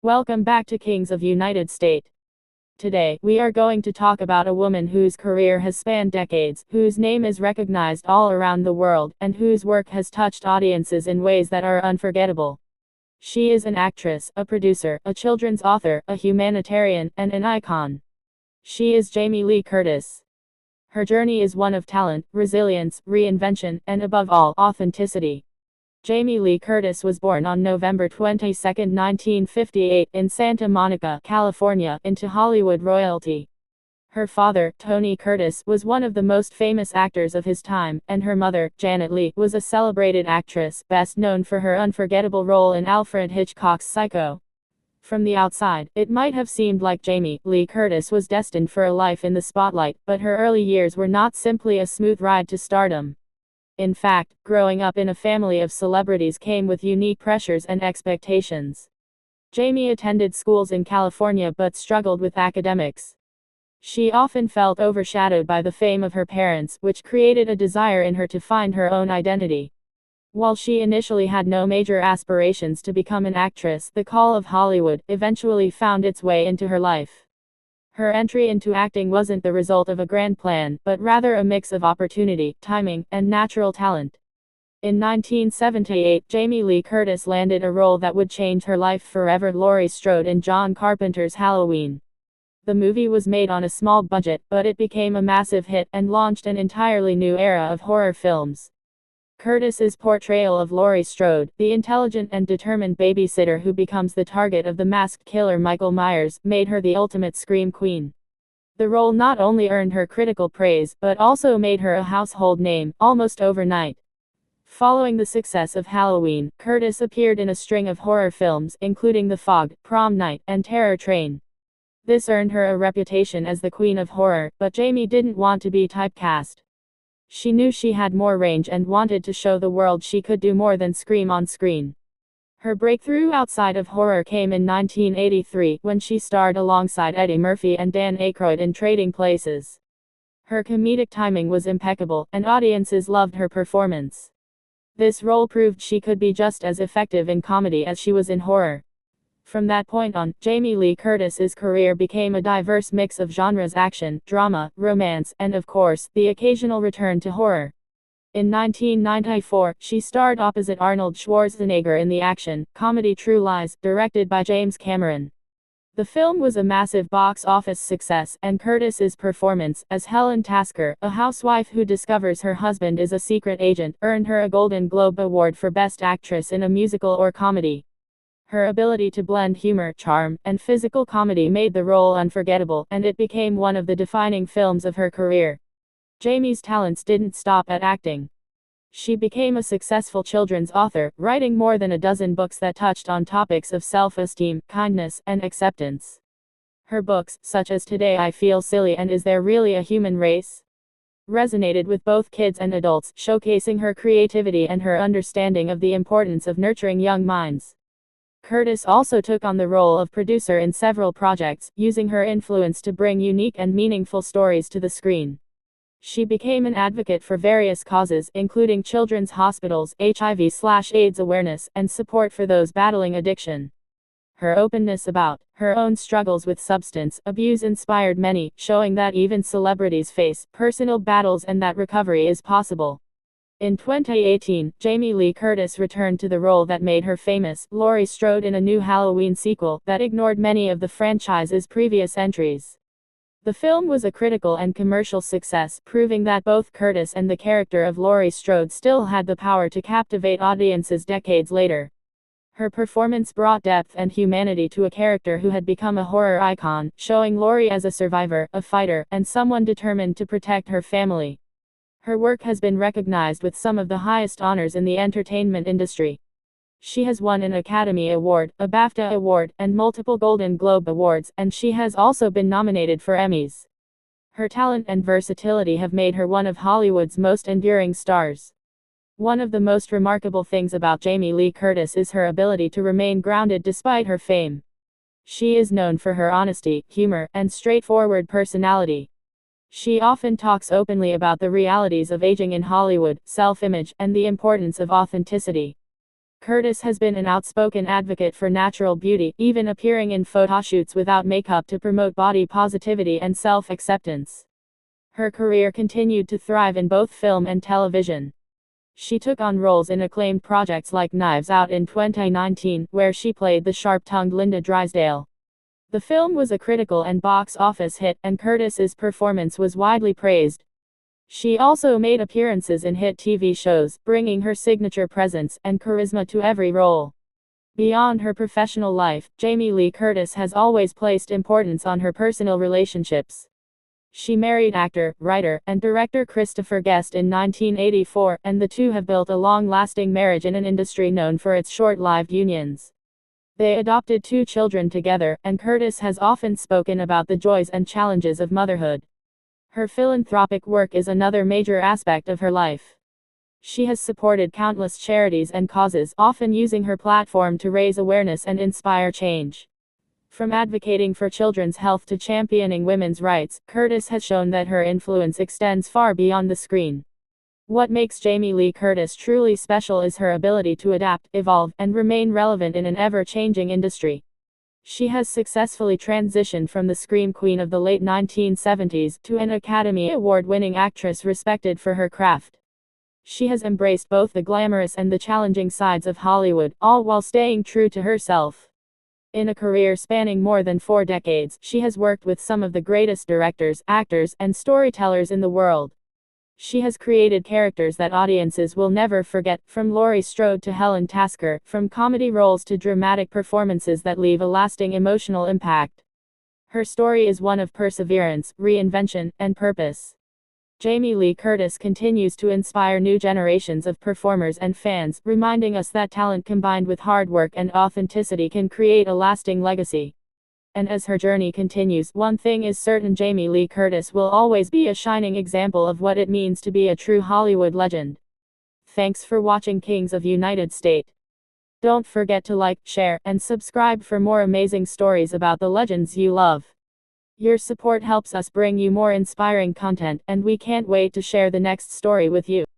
Welcome back to Kings of United States. Today, we are going to talk about a woman whose career has spanned decades, whose name is recognized all around the world, and whose work has touched audiences in ways that are unforgettable. She is an actress, a producer, a children's author, a humanitarian, and an icon. She is Jamie Lee Curtis. Her journey is one of talent, resilience, reinvention, and above all, authenticity. Jamie Lee Curtis was born on November 22, 1958, in Santa Monica, California, into Hollywood royalty. Her father, Tony Curtis, was one of the most famous actors of his time, and her mother, Janet Leigh, was a celebrated actress, best known for her unforgettable role in Alfred Hitchcock's Psycho. From the outside, it might have seemed like Jamie Lee Curtis was destined for a life in the spotlight, but her early years were not simply a smooth ride to stardom. In fact, growing up in a family of celebrities came with unique pressures and expectations. Jamie attended schools in California but struggled with academics. She often felt overshadowed by the fame of her parents, which created a desire in her to find her own identity. While she initially had no major aspirations to become an actress, the call of Hollywood eventually found its way into her life. Her entry into acting wasn't the result of a grand plan, but rather a mix of opportunity, timing, and natural talent. In 1978, Jamie Lee Curtis landed a role that would change her life forever: Laurie Strode in John Carpenter's Halloween. The movie was made on a small budget, but it became a massive hit and launched an entirely new era of horror films. Curtis's portrayal of Laurie Strode, the intelligent and determined babysitter who becomes the target of the masked killer Michael Myers, made her the ultimate scream queen. The role not only earned her critical praise, but also made her a household name, almost overnight. Following the success of Halloween, Curtis appeared in a string of horror films, including The Fog, Prom Night, and Terror Train. This earned her a reputation as the Queen of Horror, but Jamie didn't want to be typecast. She knew she had more range and wanted to show the world she could do more than scream on screen. Her breakthrough outside of horror came in 1983, when she starred alongside Eddie Murphy and Dan Aykroyd in Trading Places. Her comedic timing was impeccable, and audiences loved her performance. This role proved she could be just as effective in comedy as she was in horror. From that point on, Jamie Lee Curtis's career became a diverse mix of genres: action, drama, romance, and of course, the occasional return to horror. In 1994, she starred opposite Arnold Schwarzenegger in the action-comedy True Lies, directed by James Cameron. The film was a massive box office success, and Curtis's performance, as Helen Tasker, a housewife who discovers her husband is a secret agent, earned her a Golden Globe Award for Best Actress in a Musical or Comedy. Her ability to blend humor, charm, and physical comedy made the role unforgettable, and it became one of the defining films of her career. Jamie's talents didn't stop at acting. She became a successful children's author, writing more than a dozen books that touched on topics of self-esteem, kindness, and acceptance. Her books, such as Today I Feel Silly and Is There Really a Human Race?, resonated with both kids and adults, showcasing her creativity and her understanding of the importance of nurturing young minds. Curtis also took on the role of producer in several projects, using her influence to bring unique and meaningful stories to the screen. She became an advocate for various causes, including children's hospitals, HIV/AIDS awareness, and support for those battling addiction. Her openness about her own struggles with substance abuse inspired many, showing that even celebrities face personal battles and that recovery is possible. In 2018, Jamie Lee Curtis returned to the role that made her famous, Laurie Strode, in a new Halloween sequel that ignored many of the franchise's previous entries. The film was a critical and commercial success, proving that both Curtis and the character of Laurie Strode still had the power to captivate audiences decades later. Her performance brought depth and humanity to a character who had become a horror icon, showing Laurie as a survivor, a fighter, and someone determined to protect her family. Her work has been recognized with some of the highest honors in the entertainment industry. She has won an Academy Award, a BAFTA Award, and multiple Golden Globe Awards, and she has also been nominated for Emmys. Her talent and versatility have made her one of Hollywood's most enduring stars. One of the most remarkable things about Jamie Lee Curtis is her ability to remain grounded despite her fame. She is known for her honesty, humor, and straightforward personality. She often talks openly about the realities of aging in Hollywood, self-image, and the importance of authenticity. Curtis has been an outspoken advocate for natural beauty, even appearing in photoshoots without makeup to promote body positivity and self-acceptance. Her career continued to thrive in both film and television. She took on roles in acclaimed projects like Knives Out in 2019, where she played the sharp-tongued Linda Drysdale. The film was a critical and box office hit, and Curtis's performance was widely praised. She also made appearances in hit TV shows, bringing her signature presence and charisma to every role. Beyond her professional life, Jamie Lee Curtis has always placed importance on her personal relationships. She married actor, writer, and director Christopher Guest in 1984, and the two have built a long-lasting marriage in an industry known for its short-lived unions. They adopted 2 children together, and Curtis has often spoken about the joys and challenges of motherhood. Her philanthropic work is another major aspect of her life. She has supported countless charities and causes, often using her platform to raise awareness and inspire change. From advocating for children's health to championing women's rights, Curtis has shown that her influence extends far beyond the screen. What makes Jamie Lee Curtis truly special is her ability to adapt, evolve, and remain relevant in an ever-changing industry. She has successfully transitioned from the scream queen of the late 1970s to an Academy Award-winning actress respected for her craft. She has embraced both the glamorous and the challenging sides of Hollywood, all while staying true to herself. In a career spanning more than 4 decades, she has worked with some of the greatest directors, actors, and storytellers in the world. She has created characters that audiences will never forget, from Laurie Strode to Helen Tasker, from comedy roles to dramatic performances that leave a lasting emotional impact. Her story is one of perseverance, reinvention, and purpose. Jamie Lee Curtis continues to inspire new generations of performers and fans, reminding us that talent combined with hard work and authenticity can create a lasting legacy. And as her journey continues, one thing is certain: Jamie Lee Curtis will always be a shining example of what it means to be a true Hollywood legend. Thanks for watching Kings of United States. Don't forget to like, share, and subscribe for more amazing stories about the legends you love. Your support helps us bring you more inspiring content, and we can't wait to share the next story with you.